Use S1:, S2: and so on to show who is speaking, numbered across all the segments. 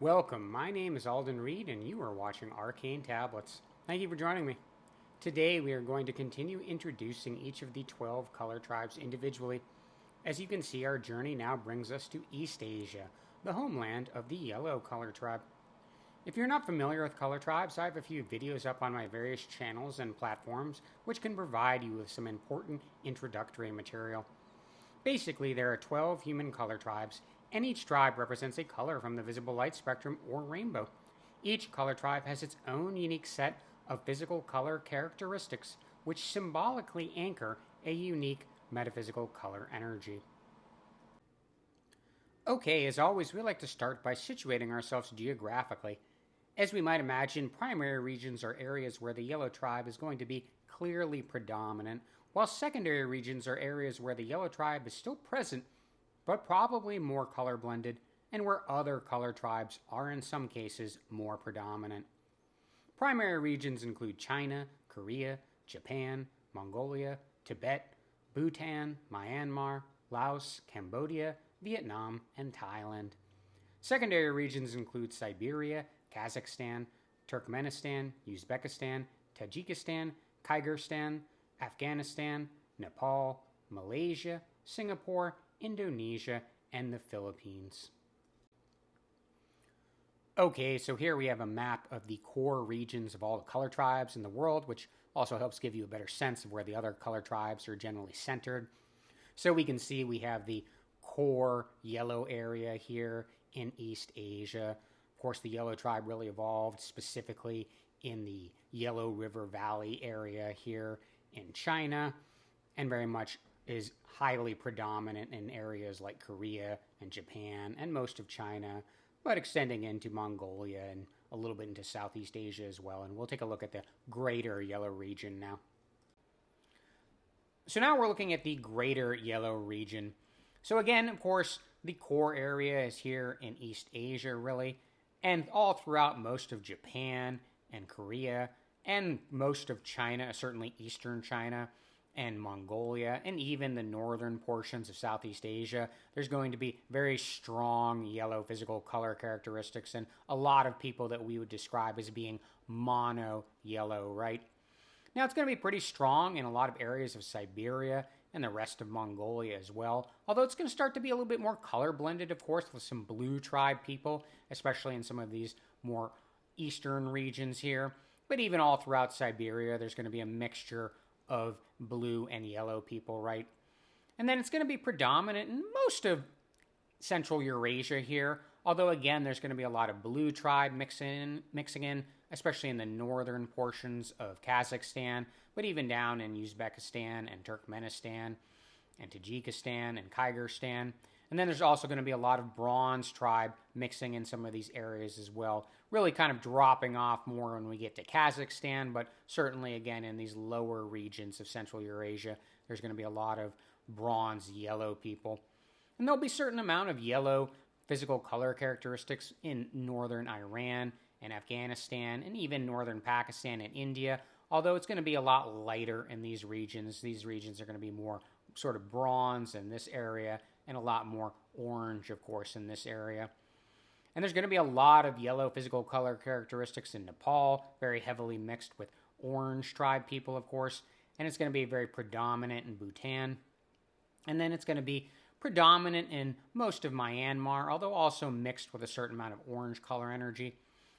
S1: Welcome, my name is Alden Reed and you are watching Arcane Tablets. Thank you for joining me. Today we are going to continue introducing each of the 12 color tribes individually. As you can see, our journey now brings us to East Asia, the homeland of the yellow color tribe. If you're not familiar with color tribes, I have a few videos up on my various channels and platforms which can provide you with some important introductory material. Basically, there are 12 human color tribes, and each tribe represents a color from the visible light spectrum or rainbow. Each color tribe has its own unique set of physical color characteristics, which symbolically anchor a unique metaphysical color energy. Okay, as always, we like to start by situating ourselves geographically. As we might imagine, primary regions are areas where the yellow tribe is going to be clearly predominant, while secondary regions are areas where the yellow tribe is still present, but probably more color blended, and where other color tribes are in some cases more predominant. Primary regions include China, Korea, Japan, Mongolia, Tibet, Bhutan, Myanmar, Laos, Cambodia, Vietnam, and Thailand. Secondary regions include Siberia, Kazakhstan, Turkmenistan, Uzbekistan, Tajikistan, Kyrgyzstan, Afghanistan, Nepal, Malaysia, Singapore, Indonesia, and the Philippines. Okay, so here we have a map of the core regions of all the color tribes in the world, which also helps give you a better sense of where the other color tribes are generally centered. So we can see we have the core yellow area here in East Asia. Of course, the yellow tribe really evolved specifically in the Yellow River Valley area here in China, and very much is highly predominant in areas like Korea and Japan and most of China, but extending into Mongolia and a little bit into Southeast Asia as well. And we'll take a look at the greater yellow region now. So now we're looking at the greater yellow region. So again, of course, the core area is here in East Asia, really, and all throughout most of Japan and Korea and most of China, certainly Eastern China and Mongolia, and even the northern portions of Southeast Asia, there's going to be very strong yellow physical color characteristics, and a lot of people that we would describe as being mono yellow, right? Now, it's going to be pretty strong in a lot of areas of Siberia and the rest of Mongolia as well, although it's going to start to be a little bit more color blended, of course, with some blue tribe people, especially in some of these more eastern regions here. But even all throughout Siberia, there's going to be a mixture of blue and yellow people, right? And then it's going to be predominant in most of Central Eurasia here, although again, there's going to be a lot of blue tribe mixing in, especially in the northern portions of Kazakhstan, but even down in Uzbekistan and Turkmenistan and Tajikistan and Kyrgyzstan. And then there's also going to be a lot of bronze tribe mixing in some of these areas as well, really kind of dropping off more when we get to Kazakhstan, but certainly again in these lower regions of Central Eurasia, there's going to be a lot of bronze yellow people. And there'll be a certain amount of yellow physical color characteristics in northern Iran and Afghanistan and even northern Pakistan and India, although it's going to be a lot lighter in these regions. These regions are going to be more sort of bronze in this area and a lot more orange, of course, in this area. And there's going to be a lot of yellow physical color characteristics in Nepal, very heavily mixed with orange tribe people, of course. And it's going to be very predominant in Bhutan. And then it's going to be predominant in most of Myanmar, although also mixed with a certain amount of orange color energy.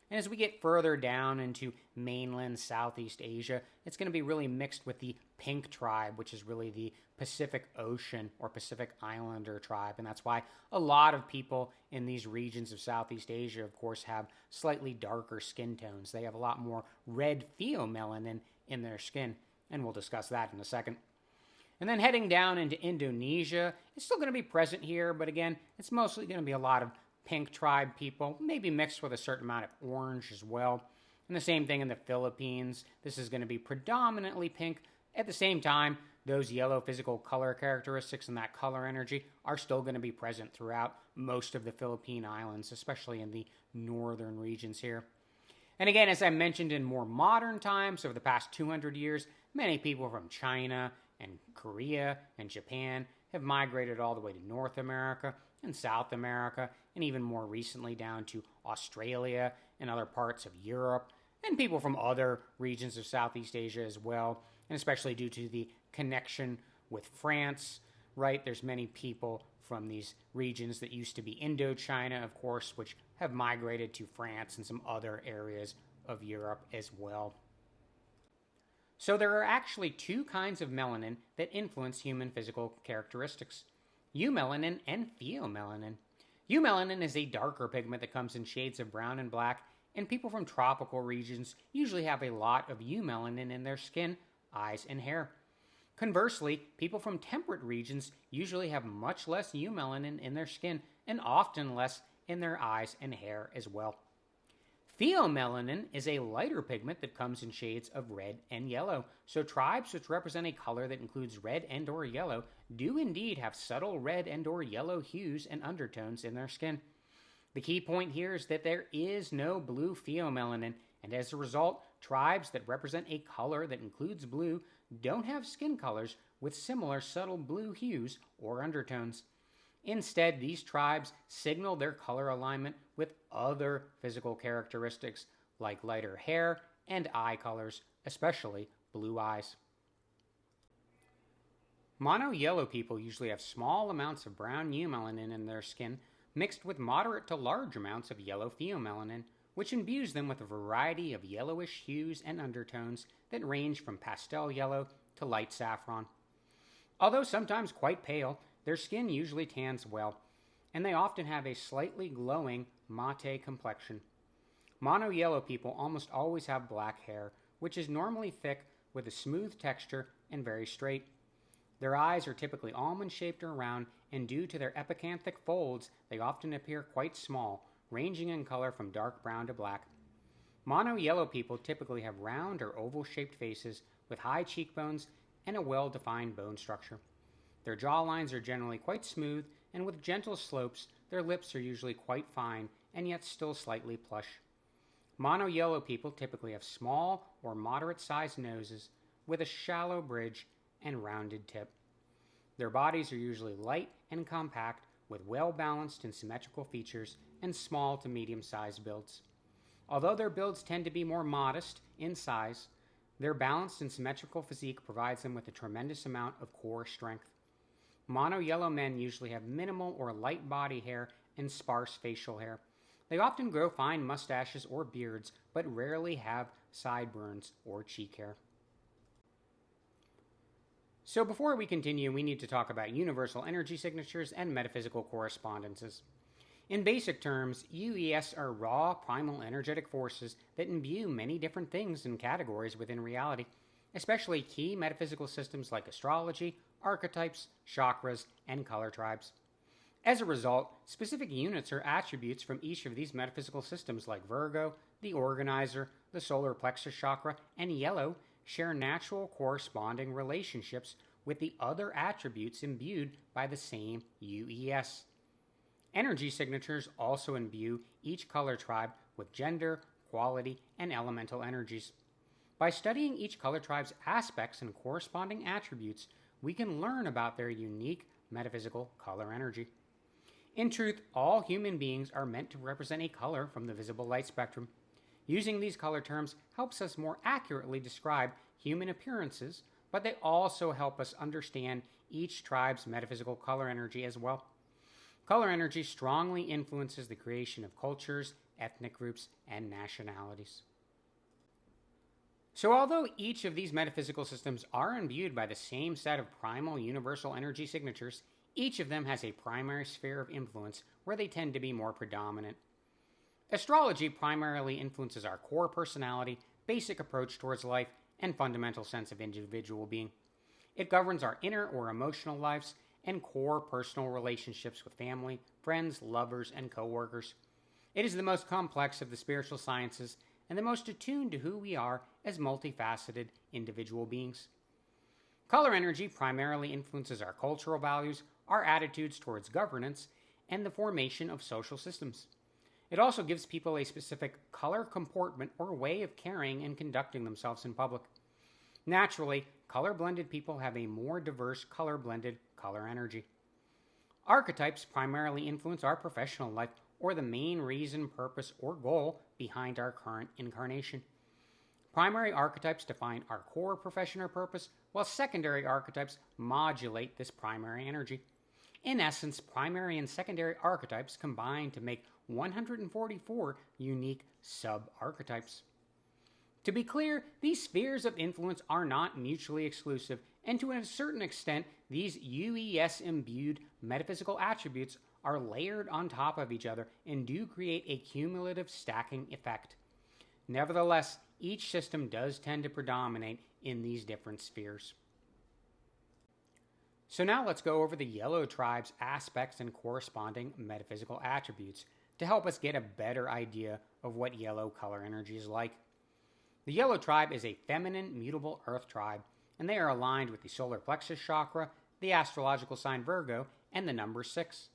S1: And as we get further down into mainland Southeast Asia, it's going to be really mixed with the pink tribe, which is really the Pacific Ocean or Pacific Islander tribe. And that's why a lot of people in these regions of Southeast Asia, of course, have slightly darker skin tones. They have a lot more red pheomelanin in their skin, and we'll discuss that in a second. And then heading down into Indonesia, it's still going to be present here, but again, it's mostly going to be a lot of pink tribe people, maybe mixed with a certain amount of orange as well. And the same thing in the Philippines. This is going to be predominantly pink. At the same time, those yellow physical color characteristics and that color energy are still going to be present throughout most of the Philippine Islands, especially in the northern regions here. And again, as I mentioned, in more modern times, over the past 200 years, many people from China and Korea and Japan have migrated all the way to North America, and South America, and even more recently down to Australia and other parts of Europe, and people from other regions of Southeast Asia as well, and especially due to the connection with France, right? There's many people from these regions that used to be Indochina, of course, which have migrated to France and some other areas of Europe as well. So there are actually two kinds of melanin that influence human physical characteristics: eumelanin and pheomelanin. Eumelanin is a darker pigment that comes in shades of brown and black, and people from tropical regions usually have a lot of eumelanin in their skin, eyes, and hair. Conversely, people from temperate regions usually have much less eumelanin in their skin and often less in their eyes and hair as well. Pheomelanin is a lighter pigment that comes in shades of red and yellow, so tribes which represent a color that includes red and or yellow do indeed have subtle red and or yellow hues and undertones in their skin. The key point here is that there is no blue pheomelanin, and as a result, tribes that represent a color that includes blue don't have skin colors with similar subtle blue hues or undertones. Instead, these tribes signal their color alignment with other physical characteristics like lighter hair and eye colors, especially blue eyes. Mono-yellow people usually have small amounts of brown eumelanin in their skin mixed with moderate to large amounts of yellow pheomelanin, which imbues them with a variety of yellowish hues and undertones that range from pastel yellow to light saffron. Although sometimes quite pale, their skin usually tans well, and they often have a slightly glowing mate complexion. Mono-yellow people almost always have black hair, which is normally thick with a smooth texture and very straight. Their eyes are typically almond-shaped or round, and due to their epicanthic folds, they often appear quite small, ranging in color from dark brown to black. Mono-yellow people typically have round or oval-shaped faces with high cheekbones and a well-defined bone structure. Their jawlines are generally quite smooth, and with gentle slopes, their lips are usually quite fine and yet still slightly plush. Mono-yellow people typically have small or moderate-sized noses with a shallow bridge and rounded tip. Their bodies are usually light and compact with well-balanced and symmetrical features and small to medium-sized builds. Although their builds tend to be more modest in size, their balanced and symmetrical physique provides them with a tremendous amount of core strength. Mono-yellow men usually have minimal or light body hair and sparse facial hair. They often grow fine mustaches or beards, but rarely have sideburns or cheek hair. So before we continue, we need to talk about universal energy signatures and metaphysical correspondences. In basic terms, UES are raw, primal energetic forces that imbue many different things and categories within reality, especially key metaphysical systems like astrology, archetypes, chakras, and color tribes. As a result, specific units or attributes from each of these metaphysical systems like Virgo, the organizer, the solar plexus chakra, and yellow share natural corresponding relationships with the other attributes imbued by the same UES. Energy signatures also imbue each color tribe with gender, quality, and elemental energies. By studying each color tribe's aspects and corresponding attributes, we can learn about their unique metaphysical color energy. In truth, all human beings are meant to represent a color from the visible light spectrum. Using these color terms helps us more accurately describe human appearances, but they also help us understand each tribe's metaphysical color energy as well. Color energy strongly influences the creation of cultures, ethnic groups, and nationalities. So although each of these metaphysical systems are imbued by the same set of primal universal energy signatures, each of them has a primary sphere of influence where they tend to be more predominant. Astrology primarily influences our core personality, basic approach towards life, and fundamental sense of individual being. It governs our inner or emotional lives and core personal relationships with family, friends, lovers, and co-workers. It is the most complex of the spiritual sciences and the most attuned to who we are as multifaceted individual beings. Color energy primarily influences our cultural values, our attitudes towards governance, and the formation of social systems. It also gives people a specific color comportment or way of carrying and conducting themselves in public. Naturally, color-blended people have a more diverse color-blended color energy. Archetypes primarily influence our professional life or the main reason, purpose, or goal behind our current incarnation. Primary archetypes define our core profession or purpose, while secondary archetypes modulate this primary energy. In essence, primary and secondary archetypes combine to make 144 unique sub-archetypes. To be clear, these spheres of influence are not mutually exclusive, and to a certain extent, these UES-imbued metaphysical attributes are layered on top of each other and do create a cumulative stacking effect. Nevertheless, each system does tend to predominate in these different spheres. So now let's go over the yellow tribe's aspects and corresponding metaphysical attributes to help us get a better idea of what yellow color energy is like. The yellow tribe is a feminine, mutable earth tribe, and they are aligned with the solar plexus chakra, the astrological sign Virgo, and the number 6.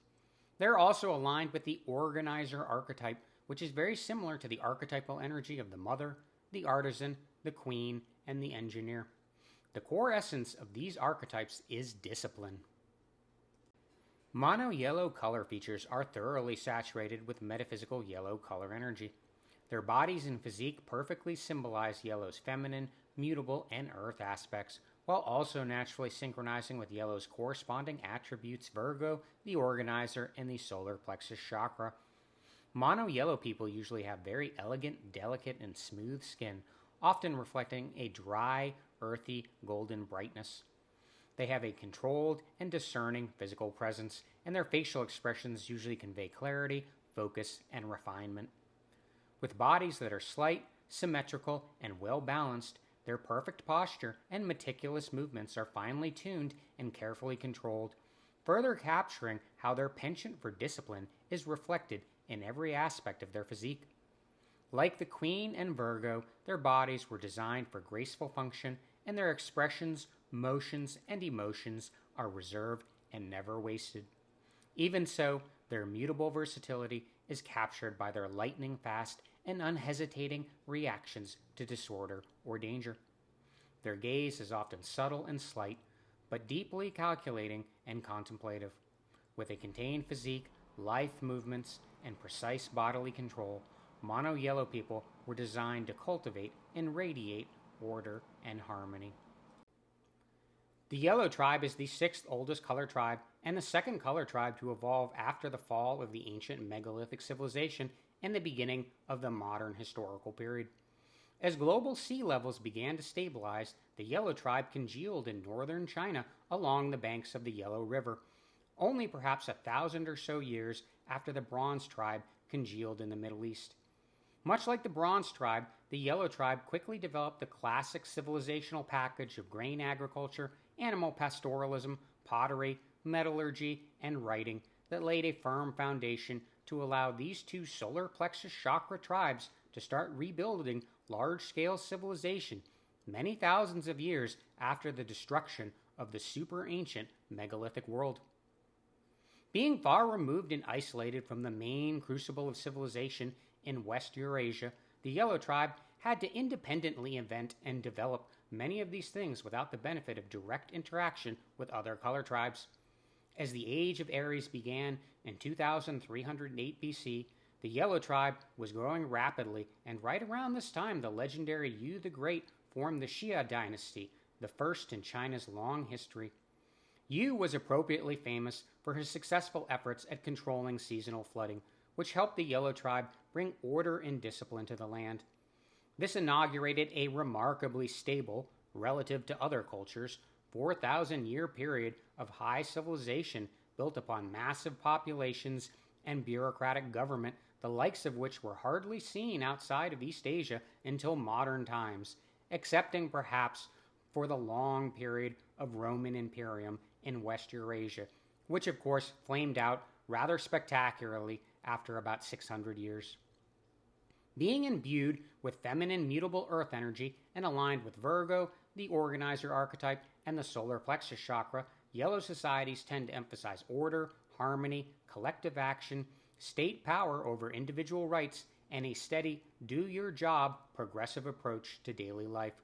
S1: They're also aligned with the organizer archetype, which is very similar to the archetypal energy of the mother, the artisan, the queen, and the engineer. The core essence of these archetypes is discipline. Mono yellow color features are thoroughly saturated with metaphysical yellow color energy. Their bodies and physique perfectly symbolize yellow's feminine, mutable, and earth aspects, while also naturally synchronizing with yellow's corresponding attributes Virgo, the organizer, and the solar plexus chakra. Mono yellow people usually have very elegant, delicate, and smooth skin, often reflecting a dry, earthy, golden brightness. They have a controlled and discerning physical presence, and their facial expressions usually convey clarity, focus, and refinement. With bodies that are slight, symmetrical, and well-balanced, their perfect posture and meticulous movements are finely tuned and carefully controlled, further capturing how their penchant for discipline is reflected in every aspect of their physique. Like the Queen and Virgo, their bodies were designed for graceful function, and their expressions, motions, and emotions are reserved and never wasted. Even so, their mutable versatility is captured by their lightning-fast and unhesitating reactions to disorder or danger. Their gaze is often subtle and slight, but deeply calculating and contemplative. With a contained physique, lithe movements, and precise bodily control, mono yellow people were designed to cultivate and radiate order and harmony. The yellow tribe is the 6th oldest color tribe and the 2nd color tribe to evolve after the fall of the ancient megalithic civilization and the beginning of the modern historical period. As global sea levels began to stabilize, the yellow tribe congealed in northern China along the banks of the Yellow River, only perhaps 1,000 or so years after the Bronze tribe congealed in the Middle East. Much like the Bronze tribe, the yellow tribe quickly developed the classic civilizational package of grain agriculture, animal pastoralism, pottery, metallurgy, and writing that laid a firm foundation to allow these two solar plexus chakra tribes to start rebuilding large-scale civilization many thousands of years after the destruction of the super-ancient megalithic world. Being far removed and isolated from the main crucible of civilization in West Eurasia, the yellow tribe had to independently invent and develop many of these things without the benefit of direct interaction with other color tribes. As the Age of Aries began in 2308 BC, the yellow tribe was growing rapidly, and right around this time the legendary Yu the Great formed the Xia dynasty, the first in China's long history. Yu was appropriately famous for his successful efforts at controlling seasonal flooding, which helped the yellow tribe bring order and discipline to the land. This inaugurated a remarkably stable, relative to other cultures, 4,000-year period of high civilization built upon massive populations and bureaucratic government, the likes of which were hardly seen outside of East Asia until modern times, excepting perhaps for the long period of Roman Imperium in West Eurasia, which of course flamed out rather spectacularly after about 600 years. Being imbued with feminine mutable earth energy and aligned with Virgo, the organizer archetype, and the solar plexus chakra, yellow societies tend to emphasize order, harmony, collective action, state power over individual rights, and a steady, do-your-job, progressive approach to daily life.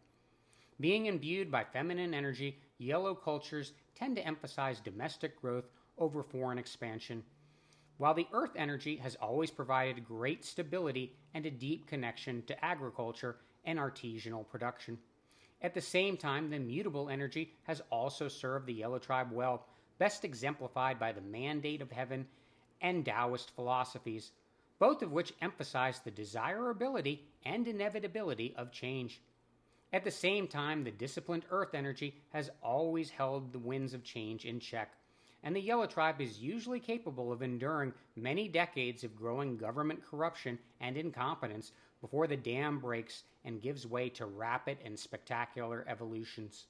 S1: Being imbued by feminine energy, yellow cultures tend to emphasize domestic growth over foreign expansion. While the earth energy has always provided great stability and a deep connection to agriculture and artisanal production. At the same time, the mutable energy has also served the Yellow Tribe well, best exemplified by the mandate of heaven and Taoist philosophies, both of which emphasize the desirability and inevitability of change. At the same time, the disciplined earth energy has always held the winds of change in check, and the Yellow Tribe is usually capable of enduring many decades of growing government corruption and incompetence before the dam breaks and gives way to rapid and spectacular evolutions.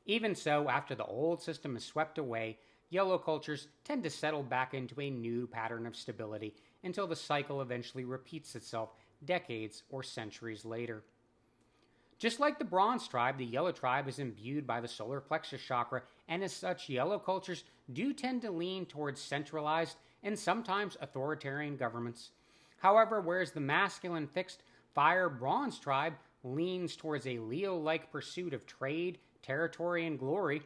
S1: Even so, after the old system is swept away, yellow cultures tend to settle back into a new pattern of stability until the cycle eventually repeats itself decades or centuries later. Just like the Bronze Tribe, the Yellow Tribe is imbued by the solar plexus chakra, and as such, yellow cultures do tend to lean towards centralized and sometimes authoritarian governments. However, whereas the masculine fixed fire Bronze Tribe leans towards a Leo-like pursuit of trade, territory, and glory,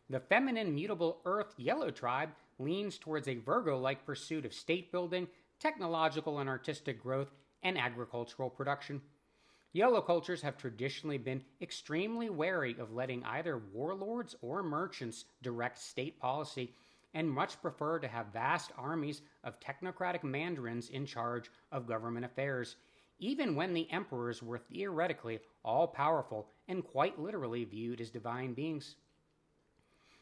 S1: the feminine mutable Earth Yellow Tribe leans towards a Virgo-like pursuit of state building, technological and artistic growth, and agricultural production. Yellow cultures have traditionally been extremely wary of letting either warlords or merchants direct state policy, and much prefer to have vast armies of technocratic mandarins in charge of government affairs, even when the emperors were theoretically all-powerful and quite literally viewed as divine beings.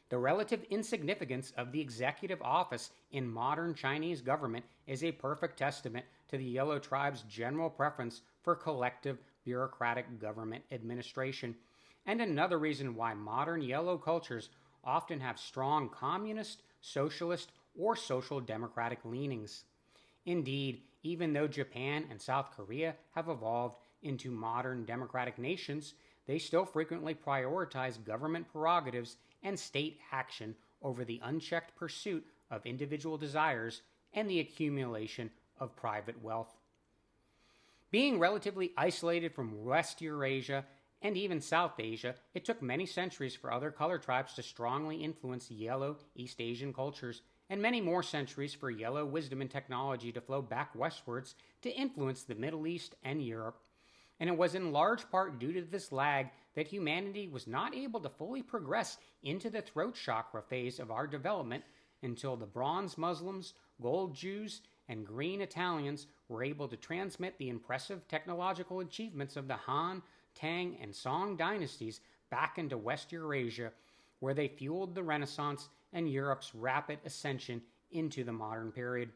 S1: The relative insignificance of the executive office in modern Chinese government is a perfect testament to the Yellow Tribe's general preference for collective bureaucratic government administration, and another reason why modern yellow cultures often have strong communist, socialist, or social democratic leanings. Indeed, even though Japan and South Korea have evolved into modern democratic nations, they still frequently prioritize government prerogatives and state action over the unchecked pursuit of individual desires and the accumulation of private wealth. Being relatively isolated from West Eurasia and even South Asia, it took many centuries for other color tribes to strongly influence yellow East Asian cultures, and many more centuries for yellow wisdom and technology to flow back westwards to influence the Middle East and Europe. And it was in large part due to this lag that humanity was not able to fully progress into the throat chakra phase of our development until the bronze Muslims, gold Jews, and green Italians were able to transmit the impressive technological achievements of the Han, Tang, and Song dynasties back into West Eurasia, where they fueled the Renaissance and Europe's rapid ascension into the modern period.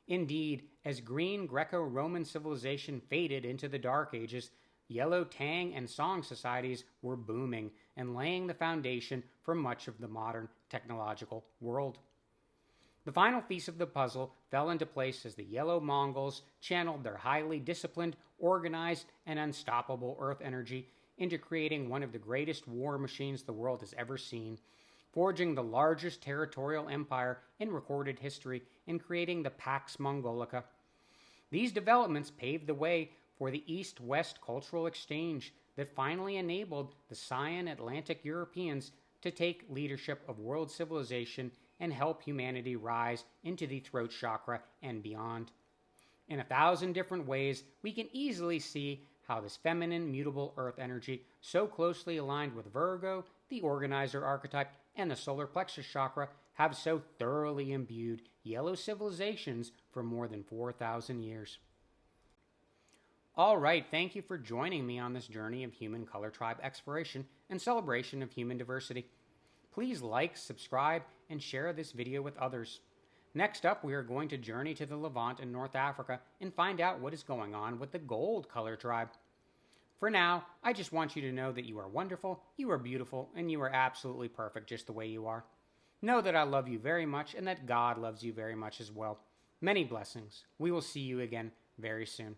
S1: Indeed, as green Greco-Roman civilization faded into the Dark Ages, yellow Tang and Song societies were booming and laying the foundation for much of the modern technological world. The final piece of the puzzle fell into place as the yellow Mongols channeled their highly disciplined, organized, and unstoppable earth energy into creating one of the greatest war machines the world has ever seen, forging the largest territorial empire in recorded history and creating the Pax Mongolica. These developments paved the way for the East-West cultural exchange that finally enabled the Scion Atlantic Europeans to take leadership of world civilization and help humanity rise into the throat chakra and beyond. In 1,000 different ways, we can easily see how this feminine, mutable earth energy, so closely aligned with Virgo, the organizer archetype, and the solar plexus chakra, have so thoroughly imbued yellow civilizations for more than 4,000 years. All right, thank you for joining me on this journey of human color tribe exploration and celebration of human diversity. Please like, subscribe, and share this video with others. Next up, we are going to journey to the Levant in North Africa and find out what is going on with the gold color tribe. For now, I just want you to know that you are wonderful, you are beautiful, and you are absolutely perfect just the way you are. Know that I love you very much and that God loves you very much as well. Many blessings. We will see you again very soon.